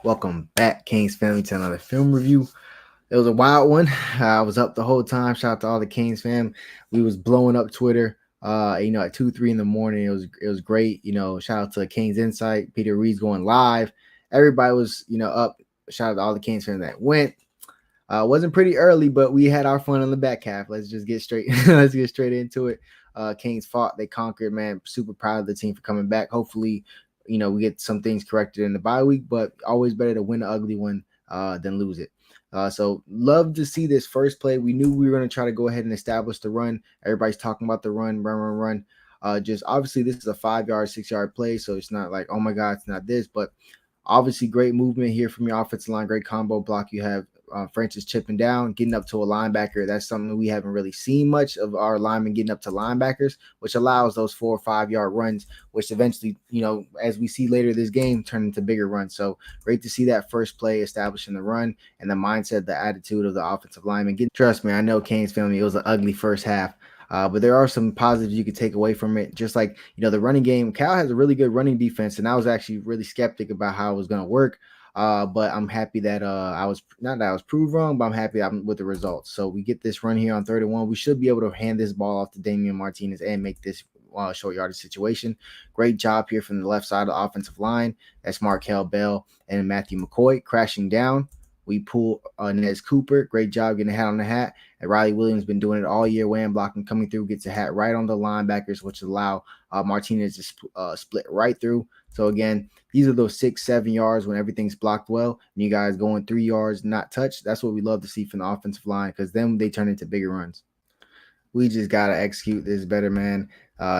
Welcome back, Kings family, to another film review. It was a wild one. I was up the whole time. Shout out to all the Kings fam. We was blowing up Twitter. At 2, 3 in the morning. It was great. Shout out to Kings Insight. Peter Reed's going live. Everybody was up. Shout out to all the Kings fans that went. Wasn't pretty early, but we had our fun on the back half. Let's just get straight. Let's get straight into it. Kings fought. They conquered. Man, super proud of the team for coming back. Hopefully, we get some things corrected in the bye week. But always better to win an ugly one than lose it. So love to see this first play. We knew we were going to try to go ahead and establish the run. Everybody's talking about the run. Just obviously this is a 5-yard, 6-yard play, so it's not like, oh my God, it's not this. But obviously great movement here from your offensive line. Great combo block. You have Francis chipping down, getting up to a linebacker. That's something we haven't really seen much of our linemen getting up to linebackers, which allows those 4 or 5-yard runs, which eventually, as we see later this game, turn into bigger runs. So great to see that first play establishing the run and the mindset, the attitude of the offensive lineman. Trust me, I know Kane's family, it was an ugly first half. But there are some positives you could take away from it. Just like, the running game, Cal has a really good running defense, and I was actually really skeptic about how it was going to work. But I'm happy that I was not that I was proved wrong, but I'm happy with the results. So we get this run here on 31. We should be able to hand this ball off to Damian Martinez and make this short yardage situation. Great job here from the left side of the offensive line. That's Markel Bell and Matthew McCoy crashing down. We pull Nez Cooper. Great job getting a hat on the hat. And Riley Williams been doing it all year. Wham blocking coming through, gets a hat right on the linebackers, which allow Martinez to split right through. So again, these are those 6, 7 yards when everything's blocked well, and you guys going 3 yards not touched. That's what we love to see from the offensive line, because then they turn into bigger runs. We just gotta execute this better, man.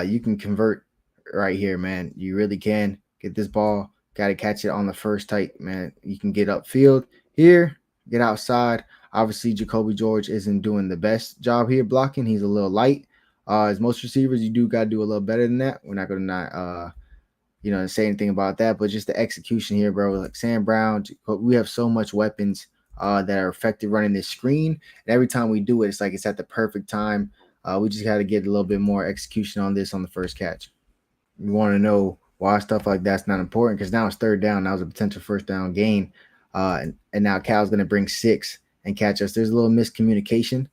You can convert right here, man. You really can get this ball. Got to catch it on the first tight, man. You can get upfield here, get outside. Obviously, Jacoby George isn't doing the best job here blocking. He's a little light. As most receivers, you do got to do a little better than that. We're not going to say anything about that, but just the execution here, bro. Like Sam Brown, we have so much weapons that are effective running this screen. And every time we do it, it's like it's at the perfect time. We just got to get a little bit more execution on this on the first catch. You want to know why stuff like that's not important, because now it's third down. That was a potential first down gain. And now Cal's going to bring 6 and catch us. There's a little miscommunication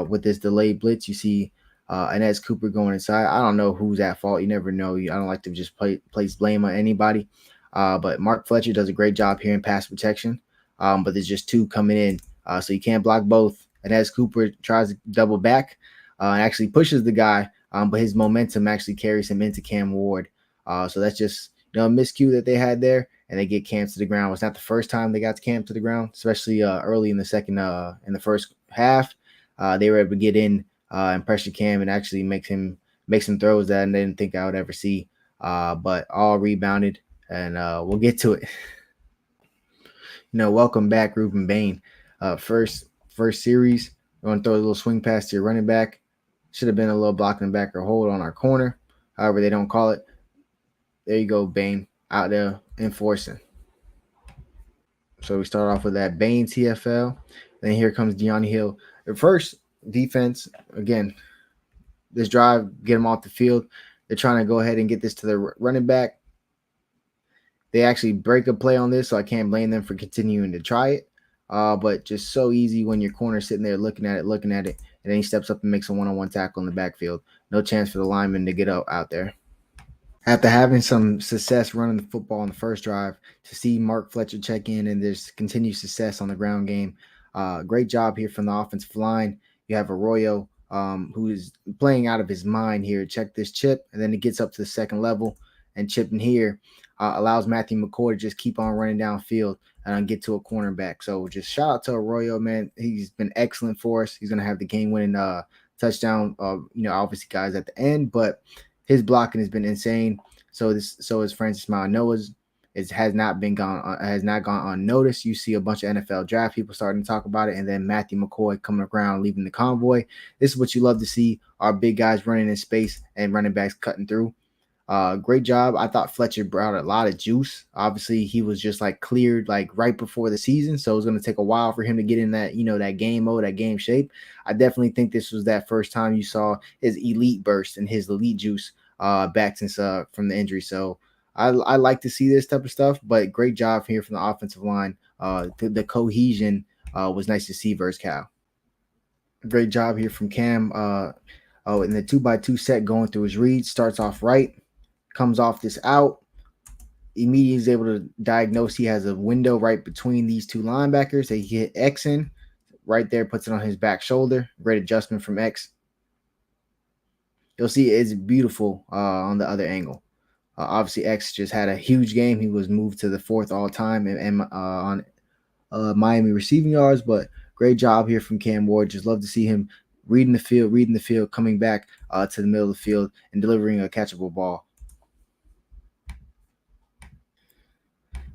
with this delayed blitz. You see Inez Cooper going inside. I don't know who's at fault. You never know. I don't like to just place blame on anybody. But Mark Fletcher does a great job here in pass protection. But there's just 2 coming in. So you can't block both. Inez Cooper tries to double back and actually pushes the guy. But his momentum actually carries him into Cam Ward. So that's just a miscue that they had there, and they get Cam to the ground. It's not the first time they got Cam to the ground, especially early in the first half. They were able to get in and pressure Cam and actually make some throws that I didn't think I would ever see. But all rebounded, and we'll get to it. Welcome back, Ruben Bain. First series, we're going to throw a little swing pass to your running back. Should have been a little block in the back or hold on our corner. However, they don't call it. There you go, Bain, out there enforcing. So we start off with that Bain TFL. Then here comes De'Ani Hill. At first, defense, again, this drive, get them off the field. They're trying to go ahead and get this to the running back. They actually break a play on this, so I can't blame them for continuing to try it. But just so easy when your corner's sitting there looking at it, and then he steps up and makes a one-on-one tackle in the backfield. No chance for the lineman to get out there. After having some success running the football in the first drive, to see Mark Fletcher check in and there's continued success on the ground game. Great job here from the offensive line. You have Arroyo, who is playing out of his mind here. Check this chip, and then it gets up to the second level, and chipping here allows Matthew McCoy to just keep on running downfield and get to a cornerback. So just shout out to Arroyo, man. He's been excellent for us. He's going to have the game-winning touchdown, obviously guys at the end, but his blocking has been insane. So is Francis Mauigoa's. It has not gone unnoticed. You see a bunch of NFL draft people starting to talk about it, and then Matthew McCoy coming around, leaving the convoy. This is what you love to see: our big guys running in space and running backs cutting through. Great job. I thought Fletcher brought a lot of juice. Obviously, he was just cleared right before the season, so it was going to take a while for him to get in that that game mode, that game shape. I definitely think this was that first time you saw his elite burst and his elite juice back since from the injury. So I like to see this type of stuff, but great job here from the offensive line. The cohesion was nice to see versus Cal. Great job here from Cam. In the 2x2 set, going through his reads, starts off right, comes off this out. Immediately is able to diagnose he has a window right between these two linebackers. They hit X in right there, puts it on his back shoulder. Great adjustment from X. You'll see it's beautiful on the other angle. Obviously, X just had a huge game. He was moved to the fourth all time and on Miami receiving yards, but great job here from Cam Ward. Just love to see him reading the field, coming back to the middle of the field and delivering a catchable ball.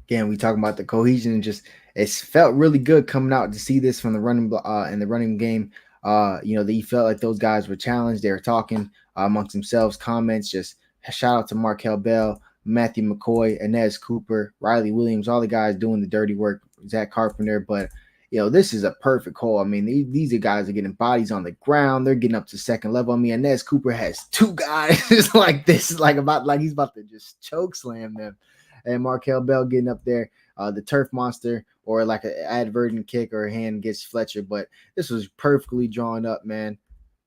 Again, we talking about the cohesion and just it felt really good coming out to see this from the running in the running game. That you felt like those guys were challenged. They were talking amongst themselves, comments. Just shout out to Markel Bell, Matthew McCoy, Inez Cooper, Riley Williams, all the guys doing the dirty work. Zach Carpenter, but this is a perfect call. I mean, these are guys are getting bodies on the ground. They're getting up to second level. I mean, Inez Cooper has two guys like this, like he's about to just choke slam them. And Markel Bell getting up there, the turf monster, or like an advertent kick or a hand gets Fletcher. But this was perfectly drawn up, man.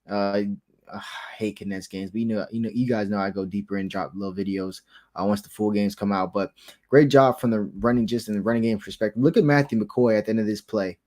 I hate condensed games, but you guys know I go deeper and drop little videos once the full games come out. But great job from the running, just in the running game perspective. Look at Matthew McCoy at the end of this play,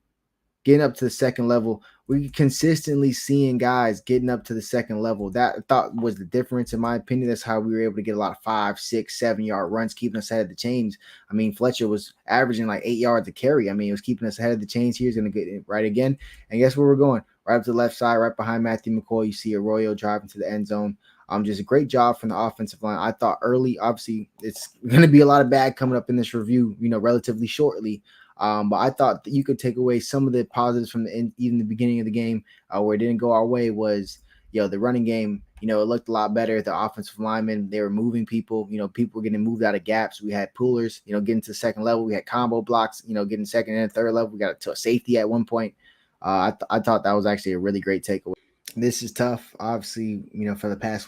getting up to the second level. We're consistently seeing guys getting up to the second level. That I thought was the difference, in my opinion. That's how we were able to get a lot of 5, 6, 7 yard runs, keeping us ahead of the chains. I mean, Fletcher was averaging like 8 yards a carry. I mean, it was keeping us ahead of the chains. Here's going to get it right again. And guess where we're going? Right up to the left side, right behind Matthew McCoy. You see Arroyo driving to the end zone. Just a great job from the offensive line. I thought early, obviously, it's going to be a lot of bad coming up in this review, relatively shortly. But I thought that you could take away some of the positives from even the beginning of the game where it didn't go our way was, the running game, it looked a lot better. The offensive linemen, they were moving people, people were getting moved out of gaps. We had pullers, getting to the second level. We had combo blocks, getting second and third level. We got to a safety at one point. I thought that was actually a really great takeaway. This is tough. Obviously, for the past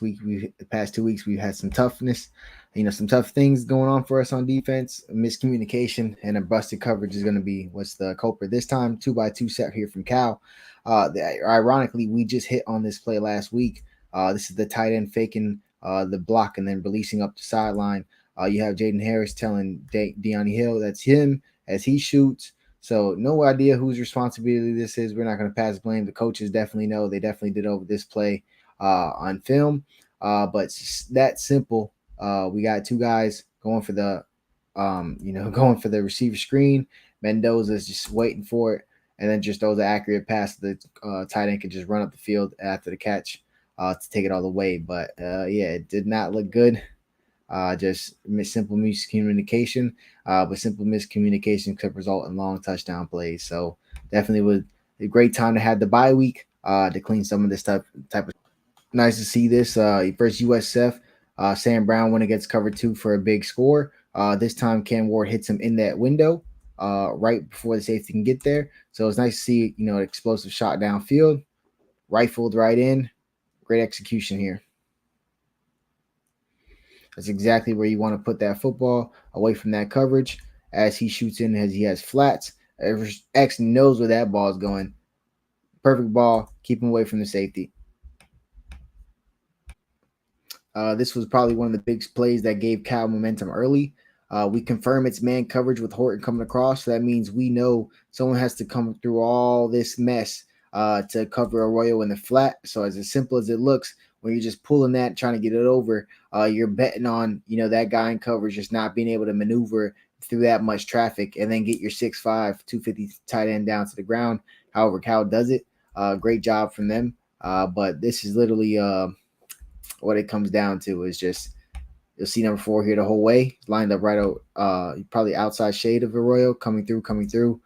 2 weeks, we've had some toughness, some tough things going on for us on defense. Miscommunication and a busted coverage is going to be what's the culprit this time. 2x2 set here from Cal. Ironically, we just hit on this play last week. This is the tight end faking the block and then releasing up the sideline. You have Jaden Harris telling De'Ani Hill that's him as he shoots. So no idea whose responsibility this is. We're not going to pass blame. The coaches definitely know. They definitely did over this play on film. But it's that simple. We got two guys going for the, going for the receiver screen. Mendoza's just waiting for it, and then just throws an accurate pass. The tight end could just run up the field after the catch to take it all the way. But it did not look good. Just simple miscommunication, but simple miscommunication could result in long touchdown plays. So definitely was a great time to have the bye week to clean some of this type of. Nice to see this first USF. Sam Brown when it gets covered 2 for a big score. This time Cam Ward hits him in that window right before the safety can get there. So it's nice to see an explosive shot downfield, rifled right in. Great execution here. That's exactly where you want to put that football, away from that coverage as he shoots in, as he has flats. X knows where that ball is going. Perfect ball. Keep him away from the safety. This was probably one of the big plays that gave Cal momentum early. We confirm it's man coverage with Horton coming across. So that means we know someone has to come through all this mess to cover Arroyo in the flat. So as simple as it looks, when you're just pulling that, trying to get it over, you're betting on, that guy in coverage just not being able to maneuver through that much traffic and then get your 6'5", 250 tight end down to the ground. However, Cal does it. Great job from them. But this is literally what it comes down to is just you'll see number 4 here the whole way, lined up right out, probably outside shade of Arroyo, coming through.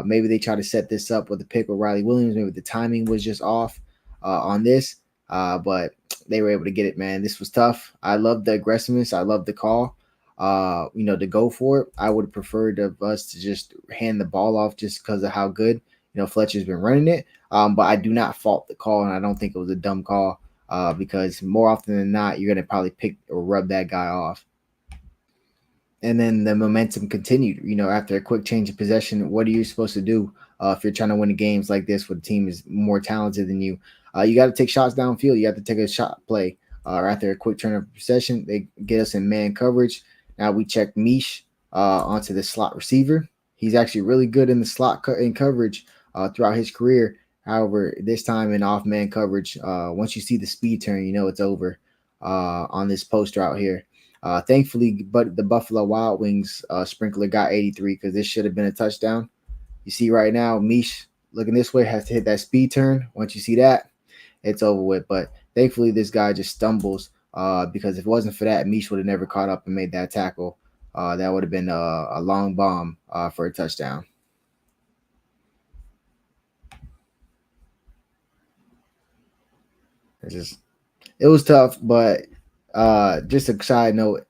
Maybe they try to set this up with a pick with Riley Williams. Maybe the timing was just off on this, but they were able to get it, man. This was tough. I love the aggressiveness. I love the call, to go for it. I would have preferred of us to just hand the ball off just because of how good, Fletcher's been running it. But I do not fault the call, and I don't think it was a dumb call because more often than not, you're going to probably pick or rub that guy off. and then the momentum continued. After a quick change of possession, what are you supposed to do if you're trying to win games like this, where the team is more talented than you? You got to take shots downfield. You have to take a shot play. After a quick turn of possession, they get us in man coverage. Now we check Mish onto the slot receiver. He's actually really good in the slot in coverage throughout his career. However, this time in off man coverage, once you see the speed turn, you know it's over on this post route here. Thankfully, but the Buffalo Wild Wings sprinkler got 83 because this should have been a touchdown. You see right now, Mish looking this way has to hit that speed turn. Once you see that, it's over with. But thankfully, this guy just stumbles because if it wasn't for that, Mish would have never caught up and made that tackle. That would have been a long bomb for a touchdown. It's just it was tough, but just a side note,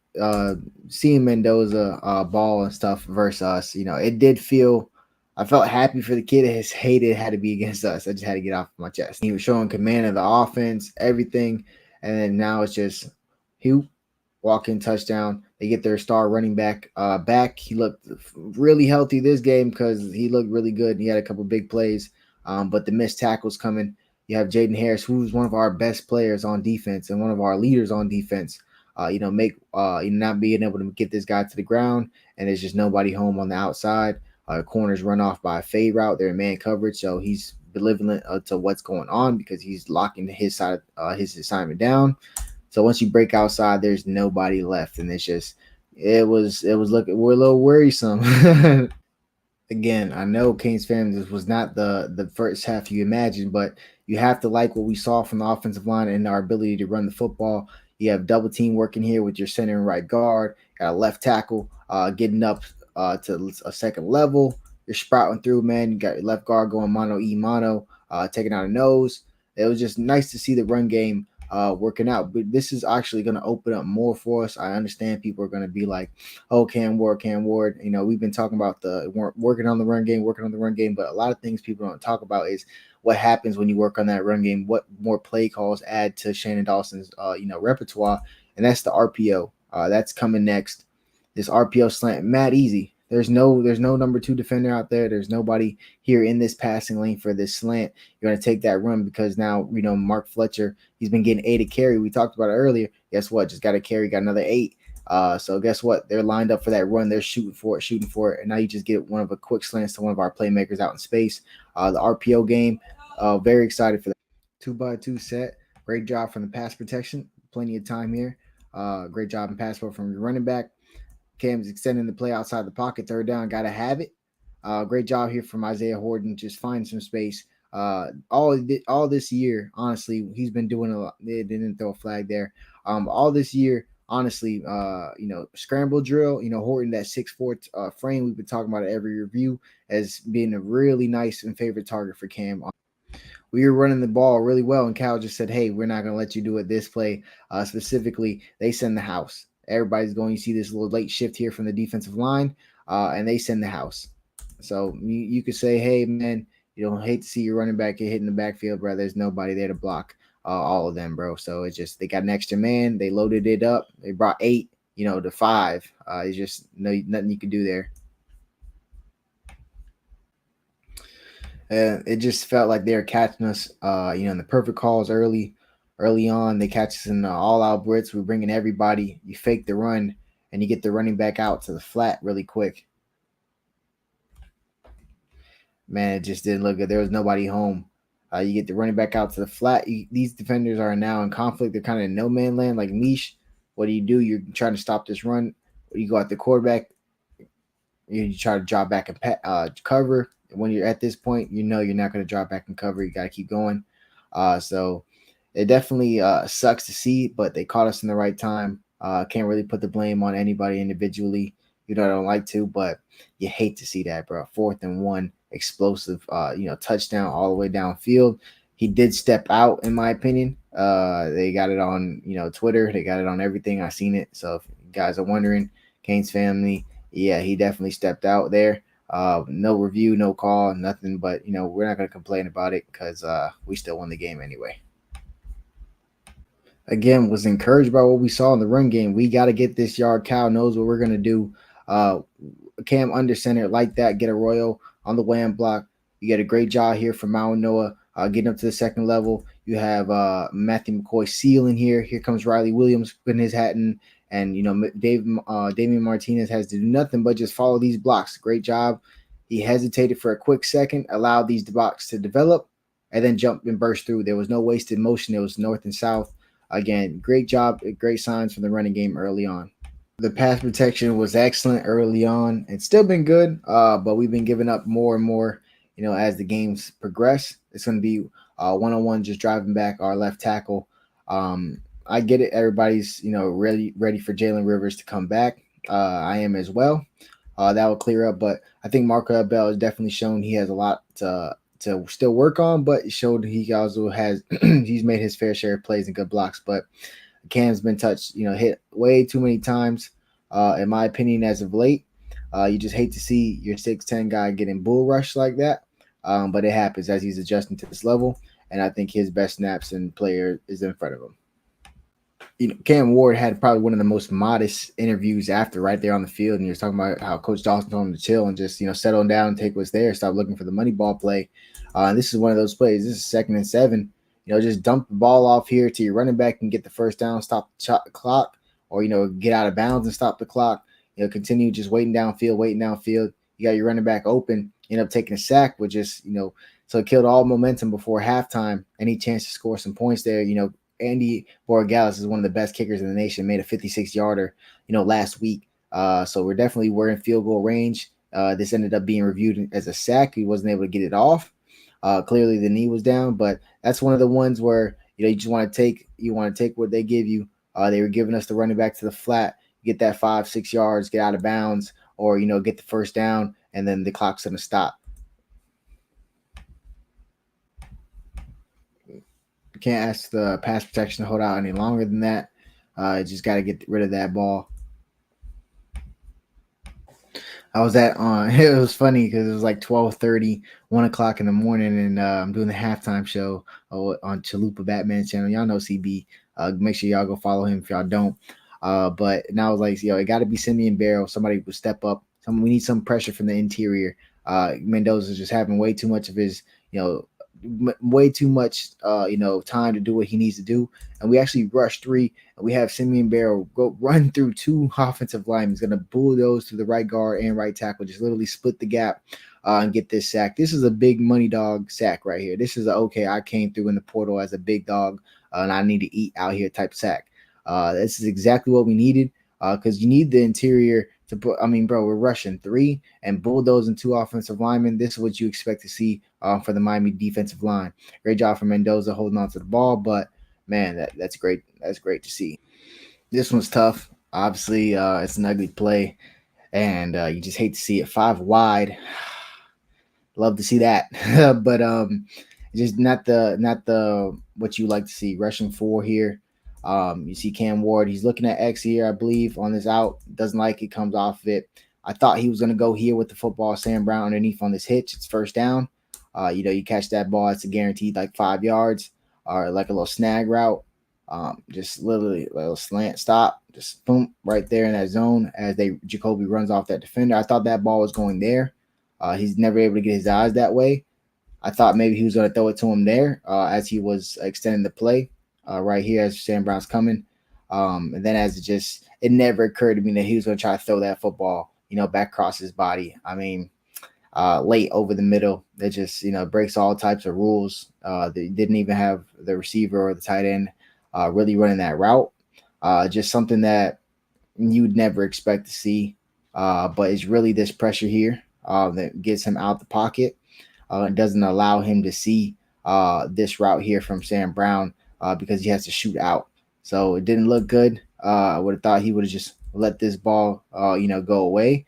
seeing Mendoza ball and stuff versus us, it did feel. I felt happy for the kid. I just hated it had to be against us. I just had to get off my chest. He was showing command of the offense, everything, and then now it's just he walk-in touchdown. They get their star running back back. He looked really healthy this game because he looked really good. He had a couple big plays, but the missed tackles coming. You have Jaden Harris, who's one of our best players on defense and one of our leaders on defense. Make not being able to get this guy to the ground, and there's just nobody home on the outside. Corners run off by a fade route. They're in man coverage, so he's benevolent to what's going on because he's locking his side, his assignment down. So once you break outside, there's nobody left, and it was looking we're a little worrisome. Again, I know Kane's fan, this was not the first half you imagined, but you have to like what we saw from the offensive line and our ability to run the football. You have double team working here with your center and right guard, got a left tackle getting up to a second level. You're sprouting through, man. You got your left guard going mono, taking out a nose. It was just nice to see the run game working out. But this is actually going to open up more for us. I understand people are going to be like, oh, Cam Ward. We've been talking about the working on the run game, but a lot of things people don't talk about is what happens when you work on that run game. What more play calls add to Shannon Dawson's repertoire, and that's the RPO. That's coming next. This RPO slant, mad easy. There's no number two defender out there. There's nobody here in this passing lane for this slant. You're gonna take that run because now Mark Fletcher, he's been getting 8 a carry. We talked about it earlier. Guess what? Just got a carry, got another 8. So guess what? They're lined up for that run. They're shooting for it, and now you just get one of a quick slants to one of our playmakers out in space. The RPO game, very excited for that. 2x2 set. Great job from the pass protection. Plenty of time here. Great job in pass pro from your running back. Cam's extending the play outside the pocket. Third down, got to have it. Great job here from Isaiah Horton. Just find some space. All this year, honestly, he's been doing a lot. They didn't throw a flag there. All this year, honestly, scramble drill. Horton, that 6'4" frame. We've been talking about it every review as being a really nice and favorite target for Cam. We were running the ball really well, and Cal just said, "Hey, we're not going to let you do it this play." Specifically, they send the house. Everybody's going. You see this little late shift here from the defensive line, and they send the house. So you could say, "Hey, man, you don't hate to see your running back get hit in the backfield, bro. There's nobody there to block all of them, bro." So it's just they got an extra man. They loaded it up. They brought 8, to 5. It's just nothing you can do there. And it just felt like they were catching us, in the perfect calls early on. They catch us in the all-out blitz. We're bringing everybody. You fake the run, and you get the running back out to the flat really quick. Man, it just didn't look good. There was nobody home. You get the running back out to the flat. These defenders are now in conflict. They're kind of in no man land, like Mish. What do? You're trying to stop this run. You go at the quarterback. You try to drop back and cover. When you're at this point, you're not going to drop back and cover. You got to keep going. So it definitely sucks to see, but they caught us in the right time. Can't really put the blame on anybody individually. I don't like to, but you hate to see that, bro. 4th and 1, explosive, touchdown all the way downfield. He did step out, in my opinion. They got it on, Twitter. They got it on everything. I seen it. So if you guys are wondering, Kane's family, yeah, he definitely stepped out there. No review, no call, nothing. But we're not gonna complain about it because we still won the game anyway. Again, was encouraged by what we saw in the run game. We got to get this yard. Cal knows what we're gonna do. Uh, Cam under center like that. Get a Royal on the wham block. You get a great job here from Mount Noah. Getting up to the second level. You have Matthew McCoy sealing here. Here comes Riley Williams putting his hat in, and Damian Martinez has to do nothing but just follow these blocks. Great job. He hesitated for a quick second, allowed these blocks to develop, and then jumped and burst through. There was no wasted motion. It was north and south. Again, great job, great signs from the running game early on. The pass protection was excellent early on. It's still been good, but we've been giving up more and more. As the games progress, it's going to be one on one, just driving back our left tackle. I get it. Everybody's ready for Jalen Rivers to come back. I am as well. That will clear up, but I think Marco Bell has definitely shown he has a lot to still work on, but it showed he also has he's made his fair share of plays and good blocks. But Cam's been touched, hit way too many times, in my opinion, as of late. You just hate to see your 6'10" guy getting bull rushed like that. But it happens as he's adjusting to this level. And I think his best snaps and player is in front of him. Cam Ward had probably one of the most modest interviews after right there on the field. And he was talking about how Coach Dawson told him to chill and just, settle down and take what's there. Stop looking for the money ball play. This is one of those plays. This is 2nd and 7. Just dump the ball off here to your running back and get the first down, stop the clock, or, get out of bounds and stop the clock. Continue just waiting downfield. You got your running back open, end up taking a sack, which is, so it killed all momentum before halftime. Any chance to score some points there, Andy Borregales is one of the best kickers in the nation, made a 56-yarder, last week. So we're in field goal range. This ended up being reviewed as a sack. He wasn't able to get it off. Clearly the knee was down, but that's one of the ones where, you just want to take what they give you. They were giving us the running back to the flat, get that 5-6 yards, get out of bounds, or, get the first down, and then the clock's going to stop. Can't ask the pass protection to hold out any longer than that. Just got to get rid of that ball. I was at on. It was funny because it was like 12:30, 1 o'clock in the morning, and I'm doing the halftime show on Chalupa Batman's channel. Y'all know CB. Make sure y'all go follow him if y'all don't. But now I was like, it got to be Simeon Barrow. Somebody would step up. We need some pressure from the interior. Mendoza's just having way too much of his, way too much, time to do what he needs to do. And we actually rush 3, and we have Simeon Barrow go run through 2 offensive linemen. He's going to bulldoze to the right guard and right tackle, just literally split the gap and get this sack. This is a big money dog sack right here. This is I came through in the portal as a big dog, and I need to eat out here type sack. This is exactly what we needed, because you need the interior to put. I mean, bro, we're rushing 3 and bulldozing 2 offensive linemen. This is what you expect to see for the Miami defensive line. Great job from Mendoza holding on to the ball, but man, that's great. That's great to see. This one's tough. Obviously, it's an ugly play, and you just hate to see it 5 wide. Love to see that, but just not the what you like to see. Rushing 4 here. You see Cam Ward. He's looking at X here, I believe, on this out. Doesn't like it. Comes off of it. I thought he was going to go here with the football. Sam Brown underneath on this hitch. It's first down. You catch that ball. It's a guaranteed like 5 yards or like a little snag route. Just literally a little slant stop. Just boom right there in that zone as Jacoby runs off that defender. I thought that ball was going there. He's never able to get his eyes that way. I thought maybe he was going to throw it to him there as he was extending the play right here as Sam Brown's coming. And then it never occurred to me that he was going to try to throw that football, back across his body. I mean, late over the middle, that just, breaks all types of rules. They didn't even have the receiver or the tight end really running that route. Just something that you'd never expect to see. But it's really this pressure here that gets him out the pocket. It doesn't allow him to see this route here from Sam Brown because he has to shoot out. So it didn't look good. I would have thought he would have just let this ball, go away.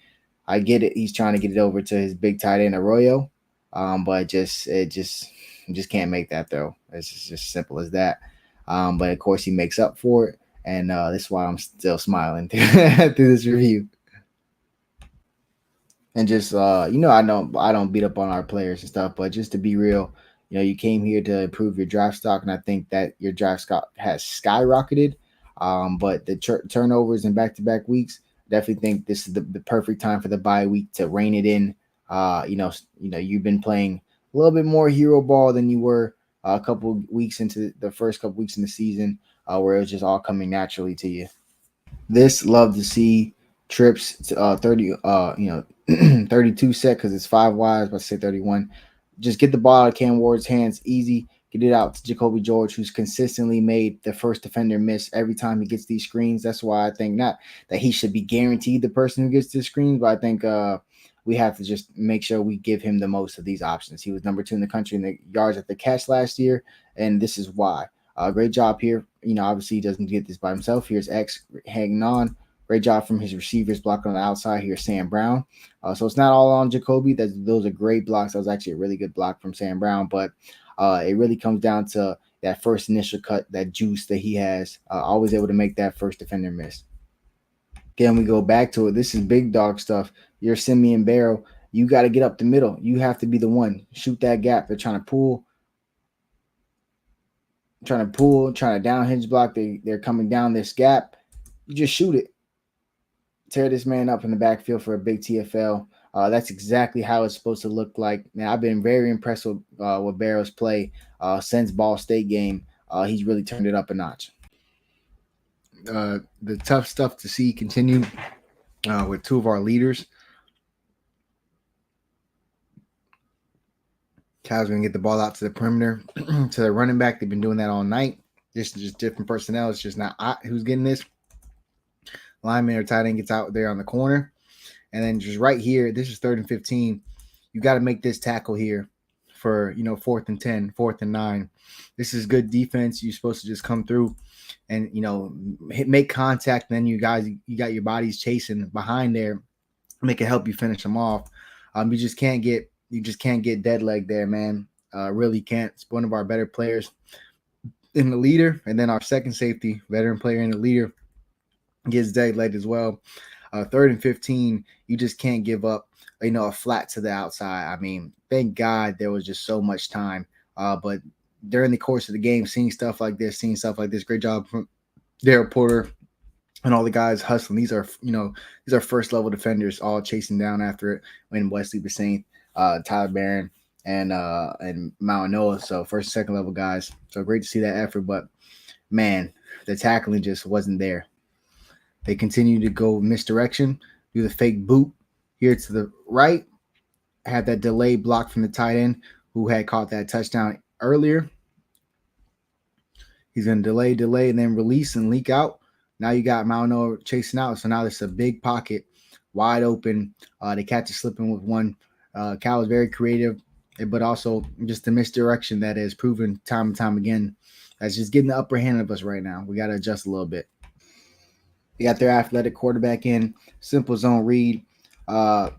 I get it. He's trying to get it over to his big tight end Arroyo, but it just can't make that throw. It's just simple as that. But of course he makes up for it, and this is why I'm still smiling through this review. And just I don't beat up on our players and stuff, but just to be real, You came here to improve your draft stock, and I think that your draft stock has skyrocketed. But the turnovers in back-to-back weeks, definitely think this is the perfect time for the bye week to rein it in. You've been playing a little bit more hero ball than you were a couple weeks into the first couple weeks in the season, where it was just all coming naturally to you. This love to see trips to 30 32 set because it's five wide, but say 31. Just get the ball out of Cam Ward's hands easy. Get it out to Jacoby George, who's consistently made the first defender miss every time he gets these screens. That's why I think not that he should be guaranteed the person who gets the screens, but I think we have to just make sure we give him the most of these options. He was number 2 in the country in the yards at the catch last year, and this is why. Great job here. Obviously he doesn't get this by himself. Here's X hanging on. Great job from his receivers blocking on the outside. Here's Sam Brown. So it's not all on Jacoby. Those are great blocks. That was actually a really good block from Sam Brown, but it really comes down to that first initial cut, that juice that he has. Always able to make that first defender miss. Again, we go back to it. This is big dog stuff. You're Simeon Barrow. You got to get up the middle. You have to be the one. Shoot that gap. They're trying to pull, trying to down hinge block. They're coming down this gap. You just shoot it. Tear this man up in the backfield for a big TFL. That's exactly how it's supposed to look like. Man, I've been very impressed with Barrow's play since Ball State game. He's really turned it up a notch. The tough stuff to see continue with two of our leaders. Cal's going to get the ball out to the perimeter to the running back. They've been doing that all night. Just different personnel. It's just not who's getting this. Lineman or tight end gets out there on the corner. And then just right here, this is 3rd and 15. You got to make this tackle here for, 4th and 10, 4th and 9. This is good defense. You're supposed to just come through and, make contact. And then you got your bodies chasing behind there. Make it help you finish them off. You just can't get dead leg there, man. Really can't. It's one of our better players in the leader. And then our second safety, veteran player in the leader, gets dead leg as well. 3rd and 15, you just can't give up, a flat to the outside. I mean, thank God there was just so much time. But during the course of the game, seeing stuff like this, great job from Darrell Porter and all the guys hustling. These are first level defenders, all chasing down after it. When Wesley was saying, Tyler Barron and Mount Noah. So first and second level guys. So great to see that effort. But man, the tackling just wasn't there. They continue to go misdirection, do the fake boot here to the right. Had that delay block from the tight end who had caught that touchdown earlier. He's going to delay, and then release and leak out. Now you got Mauno chasing out. So now there's a big pocket, wide open. They catch it slipping with one. Cal is very creative, but also just the misdirection that has proven time and time again. That's just getting the upper hand of us right now. We got to adjust a little bit. They got their athletic quarterback in, simple zone read, but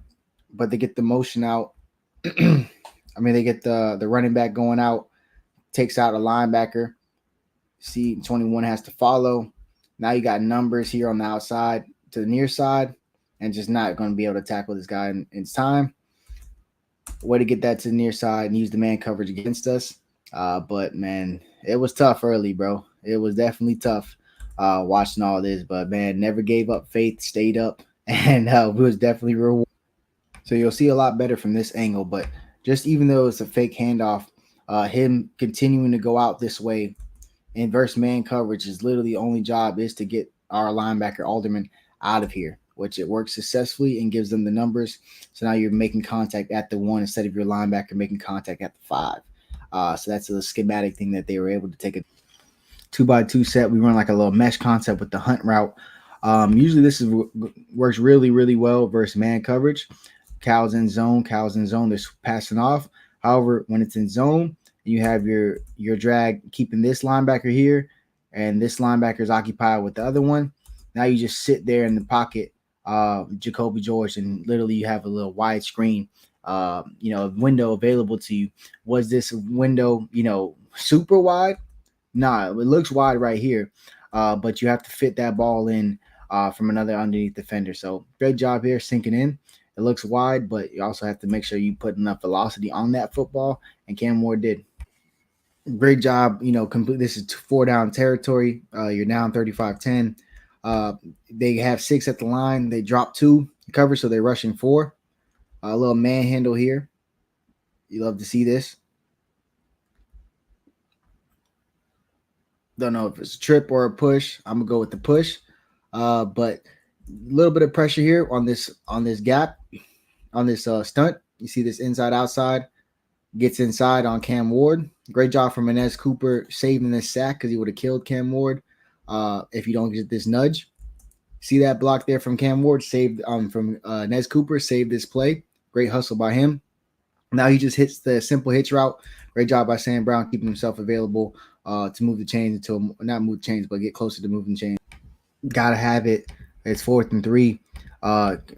they get the motion out. They get the running back going out, takes out a linebacker. See, 21 has to follow. Now you got numbers here on the outside to the near side, and just not going to be able to tackle this guy in time. Way to get that to the near side and use the man coverage against us. But, man, it was tough early, bro. It was definitely tough. Watching all this, but man, never gave up faith, stayed up, and it was definitely rewarded. So you'll see a lot better from this angle, but just even though it's a fake handoff, him continuing to go out this way, inverse man coverage, is literally the only job is to get our linebacker Alderman out of here, which it works successfully and gives them the numbers. So now you're making contact at the 1 instead of your linebacker making contact at the 5. So that's a schematic thing that they were able to take a 2x2 set. We run like a little mesh concept with the hunt route. Usually this works really, really well versus man coverage. Cal's in zone. They're passing off. However, when it's in zone, you have your drag keeping this linebacker here, and this linebacker is occupied with the other one. Now you just sit there in the pocket, Jacoby George, and literally you have a little wide screen, window available to you. Was this window, super wide? Nah, it looks wide right here, but you have to fit that ball in from another underneath defender. So great job here sinking in. It looks wide, but you also have to make sure you put enough velocity on that football, and Cam Moore did. Great job. Complete. This is 4 down territory. You're down 35-10. They have 6 at the line. They drop 2 cover, so they're rushing 4. A little manhandle here. You love to see this. Don't know if it's a trip or a push. I'm gonna go with the push. But a little bit of pressure here on this gap, on this stunt. You see this inside outside, gets inside on Cam Ward. Great job from Inez Cooper saving this sack because he would have killed Cam Ward if you don't get this nudge. See that block there from Cam Ward, saved from Inez Cooper, saved this play. Great hustle by him. Now he just hits the simple hitch route. Great job by Sam Brown keeping himself available to move the chains until not move the chains, but get closer to moving chains. Gotta have it. It's 4th and 3.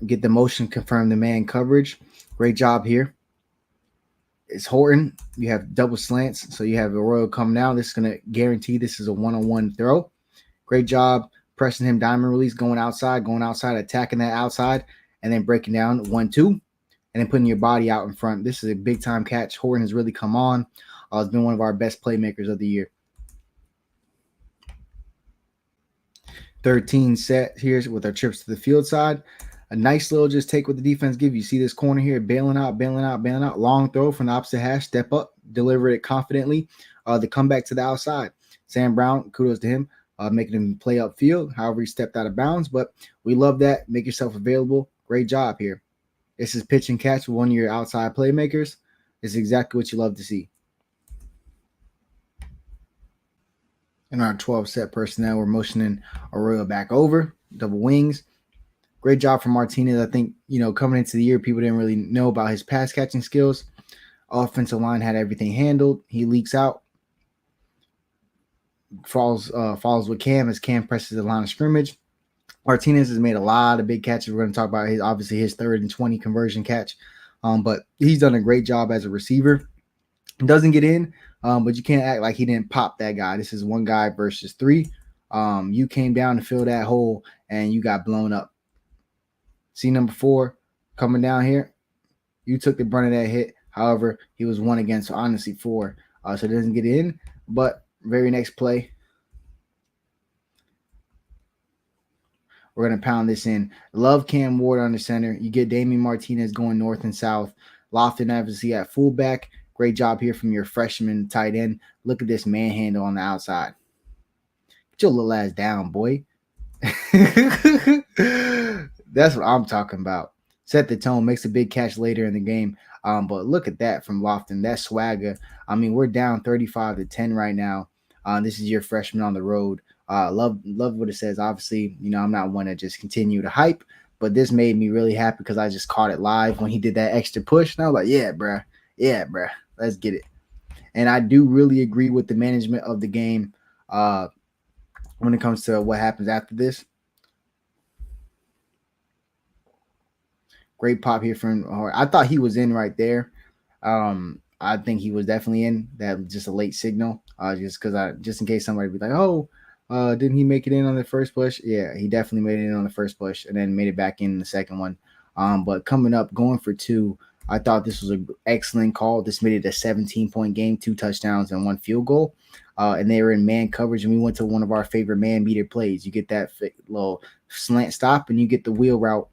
Get the motion, confirm the man coverage. Great job here. It's Horton. You have double slants, so you have Arroyo come now. This is gonna guarantee this is a one-on-one throw. Great job pressing him diamond release, going outside, attacking that outside, and then breaking down 1-2, and then putting your body out in front. This is a big time catch. Horton has really come on. It's been one of our best playmakers of the year. 13 set here with our trips to the field side. A nice little just take what the defense give you. See this corner here, bailing out. Long throw from the opposite hash, step up, deliver it confidently. The comeback to the outside. Sam Brown, kudos to him, making him play upfield. However, he stepped out of bounds, but we love that. Make yourself available. Great job here. This is pitch and catch with one of your outside playmakers. It's exactly what you love to see. In our 12 set personnel, we're motioning Arroyo back over, double wings. Great job from Martinez. I think, coming into the year, people didn't really know about his pass catching skills. Offensive line had everything handled. He leaks out, falls with Cam as Cam presses the line of scrimmage. Martinez has made a lot of big catches. We're going to talk about his 3rd and 20 conversion catch. But he's done a great job as a receiver. Doesn't get in, but you can't act like he didn't pop that guy. This is 1 guy versus 3. You came down to fill that hole, and you got blown up. See number 4 coming down here. You took the brunt of that hit. However, he was 1 against, honestly, 4. So it doesn't get in. But very next play, we're going to pound this in. Love Cam Ward on the center. You get Damian Martinez going north and south. Lofton, obviously, at fullback. Great job here from your freshman tight end. Look at this manhandle on the outside. Get your little ass down, boy. That's what I'm talking about. Set the tone, makes a big catch later in the game. But look at that from Lofton. That swagger. I mean, we're down 35-10 right now. This is your freshman on the road. Love what it says. Obviously, I'm not one to just continue to hype, but this made me really happy because I just caught it live when he did that extra push. And I was like, yeah, bruh. Let's get it. And I do really agree with the management of the game when it comes to what happens after this. Great pop here from I thought he was in right there. I think he was definitely in. That was just a late signal. Just in case somebody be like, oh, didn't he make it in on the first push? Yeah, he definitely made it in on the first push and then made it back in the second one. But coming up, going for 2. I thought this was an excellent call. This made it a 17-point game, 2 touchdowns and 1 field goal. And they were in man coverage, and we went to one of our favorite man beater plays. You get that little slant stop, and you get the wheel route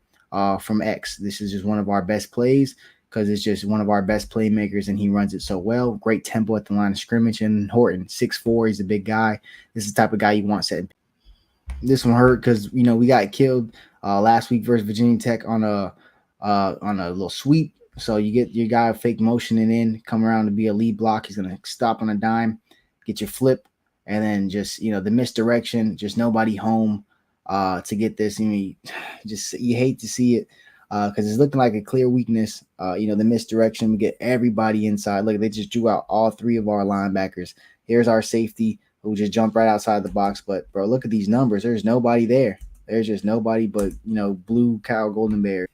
from X. This is just one of our best plays because it's just one of our best playmakers, and he runs it so well. Great tempo at the line of scrimmage. And Horton, 6'4", he's a big guy. This is the type of guy you want setting. This one hurt because, we got killed last week versus Virginia Tech on a little sweep. So you get your guy fake motioning in, come around to be a lead block. He's going to stop on a dime, get your flip, and then just, the misdirection, just nobody home to get this. You hate to see it because it's looking like a clear weakness. The misdirection, we get everybody inside. Look, they just drew out all 3 of our linebackers. Here's our safety who just jumped right outside the box. But, bro, look at these numbers. There's nobody there. There's just nobody but, blue cow golden bear.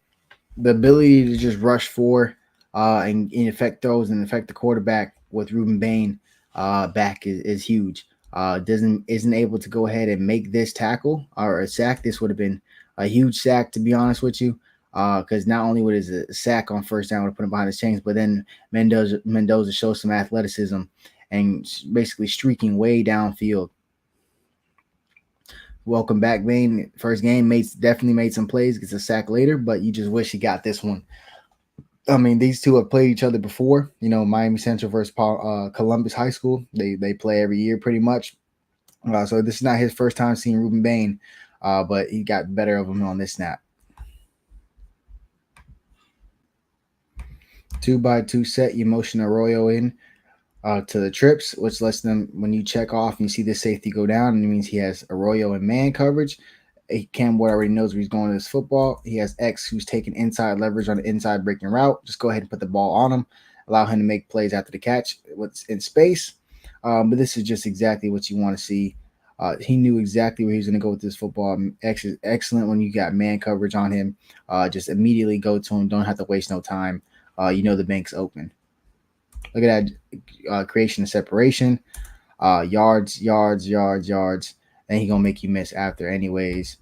The ability to just rush 4 and affect throws and affect the quarterback with Ruben Bain back is huge. Isn't able to go ahead and make this tackle or a sack. This would have been a huge sack, to be honest with you, because not only would it a sack on first down would have put him behind the chains, but then Mendoza shows some athleticism and basically streaking way downfield. Welcome back, Bain. First game, definitely made some plays, gets a sack later, but you just wish he got this one. I mean, these two have played each other before. Miami Central versus Columbus High School. They play every year pretty much. So this is not his first time seeing Ruben Bain, but he got better of him on this snap. 2x2 set, you motion Arroyo in to the trips, which lets them, when you check off and you see the safety go down, and it means he has Arroyo in man coverage. Cam Ward already knows where he's going to this football. He has X who's taking inside leverage on the inside breaking route. Just go ahead and put the ball on him, allow him to make plays after the catch. What's in space, but this is just exactly what you want to see. He knew exactly where he was going to go with this football. X is excellent when you got man coverage on him. Just immediately go to him. Don't have to waste no time. The bank's open. Look at that creation of separation. Yards, yards, yards, yards. And he gonna make you miss after anyways.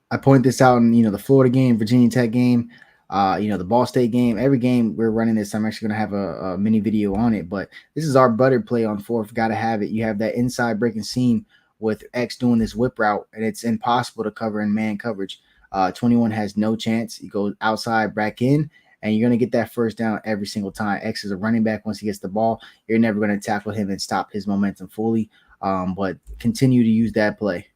I point this out in the Florida game, Virginia Tech game, the Ball State game. Every game we're running this, I'm actually gonna have a mini video on it. But this is our butter play on fourth. Got to have it. You have that inside breaking seam with X doing this whip route, and it's impossible to cover in man coverage. 21 has no chance. He goes outside, back in, and you're going to get that first down every single time. X is a running back. Once he gets the ball, you're never going to tackle him and stop his momentum fully. But continue to use that play.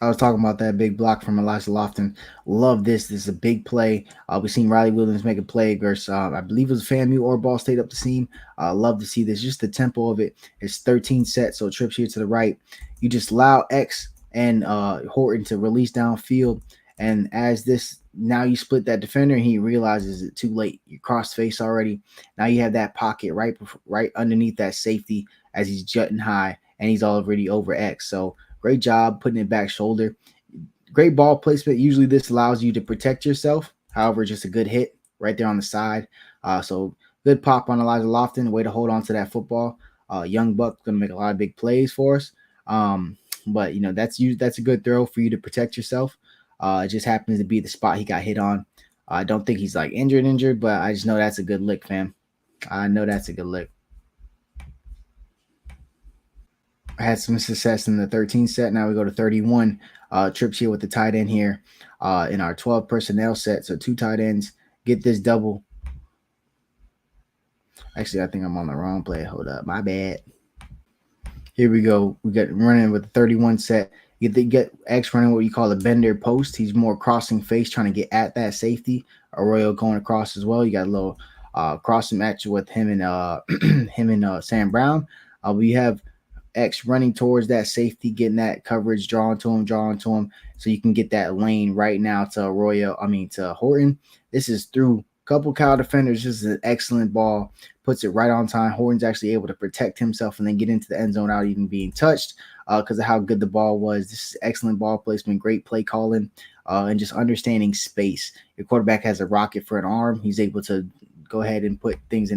I was talking about that big block from Elijah Lofton. Love this. This is a big play. We've seen Riley Williams make a play versus, I believe it was FAMU or Ball State up the seam. Love to see this. Just the tempo of it. It's 13 set, so trips here to the right. You just allow X and Horton to release downfield. And as this, now you split that defender, and he realizes it too late. You cross face already. Now you have that pocket right underneath that safety as he's jutting high, and he's already over X. So great job putting it back shoulder. Great ball placement. Usually this allows you to protect yourself. However, just a good hit right there on the side. So good pop on Elijah Lofton. Way to hold on to that football. Young Buck going to make a lot of big plays for us. But that's a good throw for you to protect yourself. It just happens to be the spot he got hit on. I don't think he's like injured, but I just know that's a good lick, fam. I know that's a good lick. I had some success in the 13 set. Now we go to 31. Trips here with the tight end here in our 12 personnel set. So two tight ends. Get this double. Actually, I think I'm on the wrong play. Hold up. My bad. Here we go. We got running with the 31 set. You get X running what you call a bender post. He's more crossing face, trying to get at that safety. Arroyo going across as well. You got a little crossing match with him and Sam Brown. We have X running towards that safety, getting that coverage, drawing to him, so you can get that lane right now to to Horton. This is through a couple Cal defenders. This is an excellent ball. Puts it right on time. Horton's actually able to protect himself and then get into the end zone without even being touched because of how good the ball was. This is excellent ball placement, great play calling, and just understanding space. Your quarterback has a rocket for an arm. He's able to go ahead and putting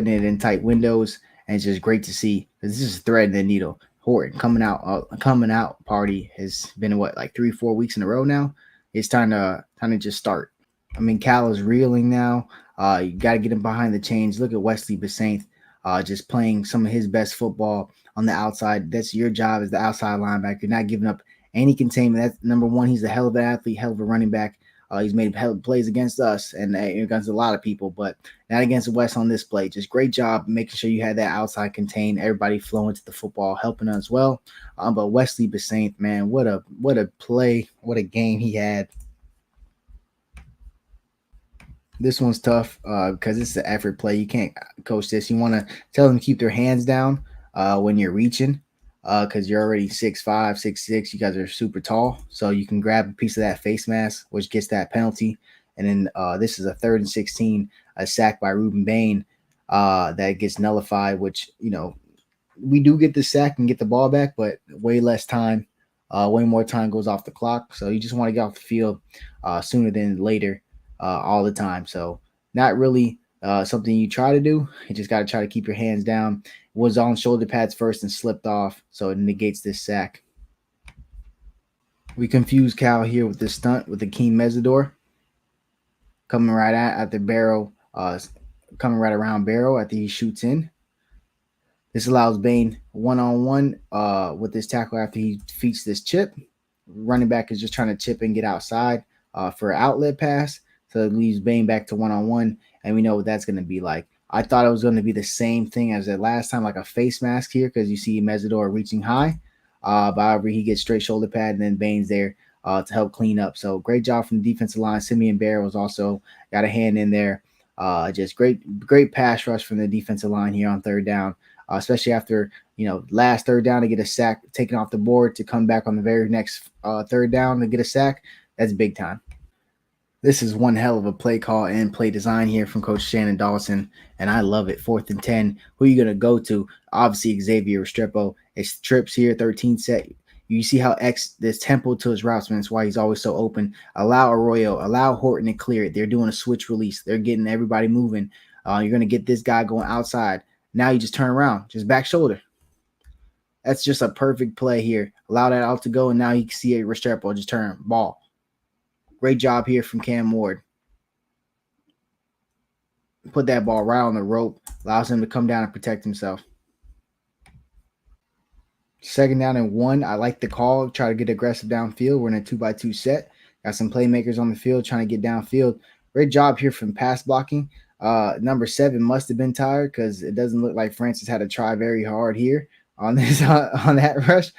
it in tight windows. And it's just great to see because this is threading the needle. Horton coming out party has been like 3-4 weeks in a row now. It's time to just start. I mean, Cal is reeling now. You got to get him behind the chains. Look at Wesley Basaint just playing some of his best football on the outside. That's your job as the outside linebacker. You're not giving up any containment. That's number one. He's a hell of an athlete, hell of a running back. He's made hell of plays against us and against a lot of people, but not against West on this play. Just great job making sure you had that outside contain, everybody flowing to the football, helping us well. But Wesley Basaint, man, what a play, what a game he had. This one's tough because it's an effort play. You can't coach this. You want to tell them to keep their hands down when you're reaching because you're already 6'5", 6'6". You guys are super tall. So you can grab a piece of that face mask, which gets that penalty. And then this is a 3rd and 16, a sack by Ruben Bain that gets nullified, which, we do get the sack and get the ball back, but way less time. Way more time goes off the clock. So you just want to get off the field sooner than later. All the time. So not really something you try to do. You just got to try to keep your hands down. Was on shoulder pads first and slipped off. So it negates this sack. We confuse Cal here with this stunt with the Akeem Mesidor coming right at the barrel. coming right around barrel after he shoots in. This allows Bane one-on-one with this tackle after he defeats this chip. Running back is just trying to chip and get outside for an outlet pass. So it leaves Bane back to one-on-one, and we know what that's going to be like. I thought it was going to be the same thing as the last time, like a face mask here, because you see Mesidor reaching high. But however, he gets straight shoulder pad, and then Bane's there to help clean up. So great job from the defensive line. Simeon Bear was also got a hand in there. Just great pass rush from the defensive line here on third down, especially after last third down to get a sack taken off the board to come back on the very next third down to get a sack. That's big time. This is one hell of a play call and play design here from Coach Shannon Dawson, and I love it. 4th and 10. Who are you going to go to? Obviously, Xavier Restrepo. It's trips here, 13 set. You see how X this tempo to his routes, man. That's why he's always so open. Allow Arroyo, allow Horton to clear it. They're doing a switch release. They're getting everybody moving. You're going to get this guy going outside. Now you just turn around, just back shoulder. That's just a perfect play here. Allow that out to go, and now you can see a Restrepo just turn ball. Great job here from Cam Ward. Put that ball right on the rope, allows him to come down and protect himself. 2nd down and 1. I like the call. Try to get aggressive downfield. We're in a 2x2 set. Got some playmakers on the field trying to get downfield. Great job here from pass blocking. Number 7 must have been tired because it doesn't look like Francis had to try very hard here on this on that rush.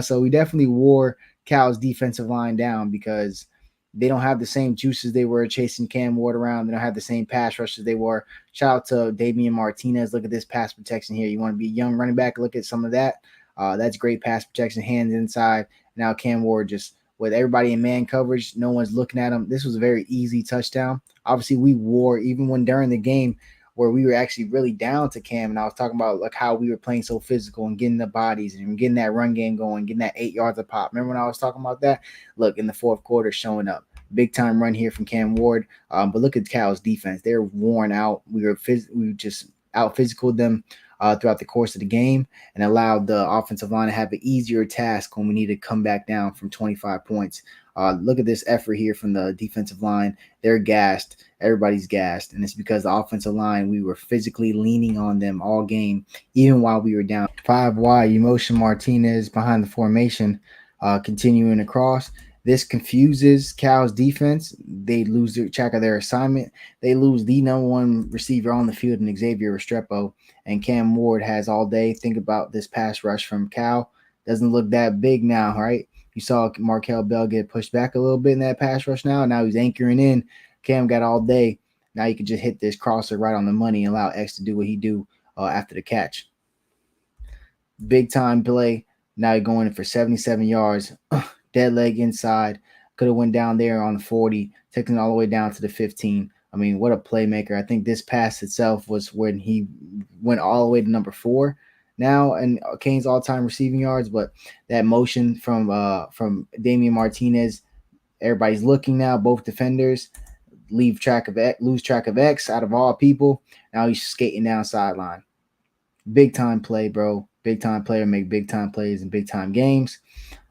So we definitely wore Cal's defensive line down because they don't have the same juices they were chasing Cam Ward around. They don't have the same pass rushes they were. Shout out to Damian Martinez. Look at this pass protection here. You want to be a young running back? Look at some of that. That's great pass protection, hands inside. Now Cam Ward just with everybody in man coverage, no one's looking at him. This was a very easy touchdown. Obviously, we wore even when during the game where we were actually really down to Cam, and I was talking about like how we were playing so physical and getting the bodies and getting that run game going, getting that 8 yards a pop. Remember when I was talking about that? Look, in the fourth quarter, showing up. Big time run here from Cam Ward. But look at Cal's defense. They're worn out. We just out physical them throughout the course of the game and allowed the offensive line to have an easier task when we need to come back down from 25 points. Look at this effort here from the defensive line. They're gassed. Everybody's gassed. And it's because the offensive line, we were physically leaning on them all game, even while we were down. 5 wide, Emotion Martinez behind the formation, continuing across. This confuses Cal's defense. They lose their track of their assignment. They lose the number 1 receiver on the field in Xavier Restrepo. And Cam Ward has all day. Think about this pass rush from Cal. Doesn't look that big now, right? You saw Markel Bell get pushed back a little bit in that pass rush now. Now he's anchoring in. Cam got all day. Now you can just hit this crosser right on the money and allow X to do what he do after the catch. Big time play. Now you're going in for 77 yards. Dead leg inside. Could have went down there on the 40, taking it all the way down to the 15. I mean, what a playmaker. I think this pass itself was when he went all the way to number 4 now and Kane's all-time receiving yards, but that motion from Damian Martinez, everybody's looking now, both defenders lose track of X out of all people. Now he's skating down sideline. Big time play, bro. Big time player make big time plays in big time games.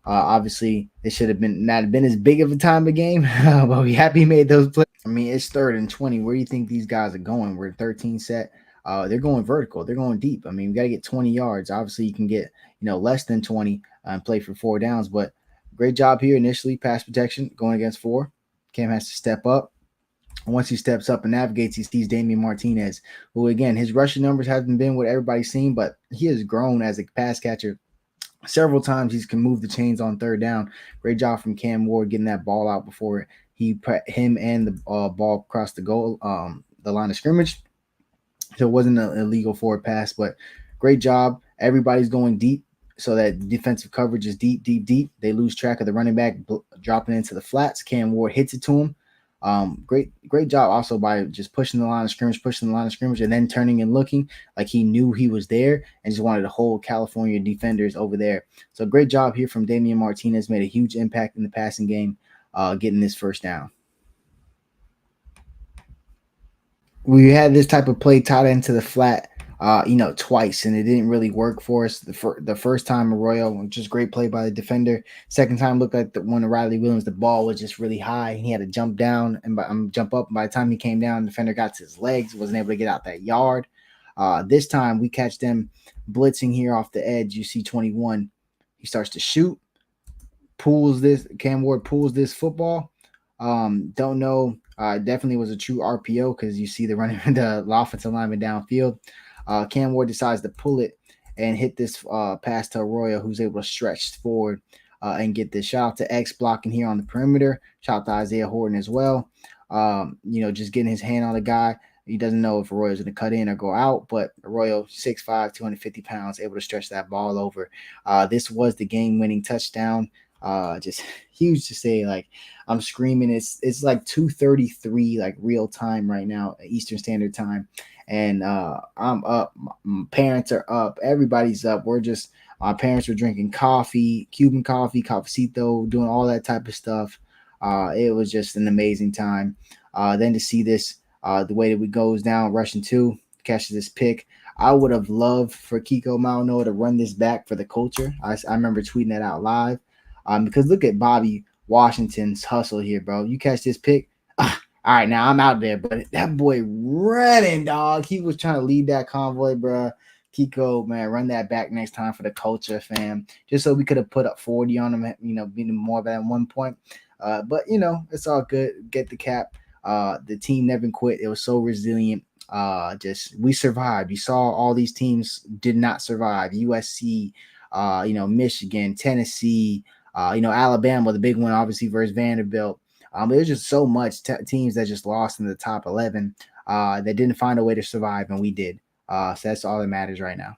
Obviously, it should have been not been as big of a time of game, but we happy he made those plays. I mean, it's 3rd and 20. Where do you think these guys are going? We're 13 set. They're going vertical. They're going deep. I mean, we got to get 20 yards. Obviously, you can get less than 20 and play for 4 downs. But great job here initially, pass protection going against 4. Cam has to step up. Once he steps up and navigates, he sees Damian Martinez, who again his rushing numbers haven't been what everybody's seen, but he has grown as a pass catcher. Several times he can move the chains on 3rd down. Great job from Cam Ward getting that ball out before he put him and the ball across the goal, the line of scrimmage. So it wasn't an illegal forward pass, but great job. Everybody's going deep so that defensive coverage is deep, deep, deep. They lose track of the running back dropping into the flats. Cam Ward hits it to him. Great job also by just pushing the line of scrimmage, and then turning and looking like he knew he was there and just wanted to hold California defenders over there. So great job here from Damian Martinez, made a huge impact in the passing game, getting this 1st down. We had this type of play tied into the flat twice, and it didn't really work for us. The first time Arroyo, just great play by the defender. Second time looked like the one of Riley Williams, the ball was just really high. He had to jump down and jump up. And by the time he came down, the defender got to his legs, wasn't able to get out that yard. This time we catch them blitzing here off the edge. You see 21. He starts to shoot, Cam Ward pulls this football. Don't know. Definitely was a true RPO because you see the running the offensive lineman downfield. Cam Ward decides to pull it and hit this pass to Arroyo, who's able to stretch forward and get this. Shout out to X blocking here on the perimeter. Shout out to Isaiah Horton as well. Just getting his hand on the guy. He doesn't know if Arroyo's going to cut in or go out, but Arroyo, 6'5", 250 pounds, able to stretch that ball over. This was the game-winning touchdown. Just huge to say. Like, I'm screaming. It's like 2:33, like real time right now, Eastern Standard Time, and I'm up. My parents are up. Everybody's up. My parents were drinking coffee, Cuban coffee, cafecito, doing all that type of stuff. It was just an amazing time. Then to see this, the way that we goes down, rushing two, catches this pick. I would have loved for Kiko Mauno to run this back for the culture. I remember tweeting that out live. Because look at Bobby Washington's hustle here, bro. You catch this pick. All right, now I'm out there, but that boy running, dog. He was trying to lead that convoy, bro. Kiko, man, run that back next time for the culture, fam. Just so we could have put up 40 on him, beating more than 1 point. But it's all good. Get the cap. The team never quit. It was so resilient. Just we survived. You saw all these teams did not survive. USC, Michigan, Tennessee, Alabama, the big one, obviously, versus Vanderbilt. There's just so much teams that just lost in the top 11 that didn't find a way to survive, and we did. So that's all that matters right now.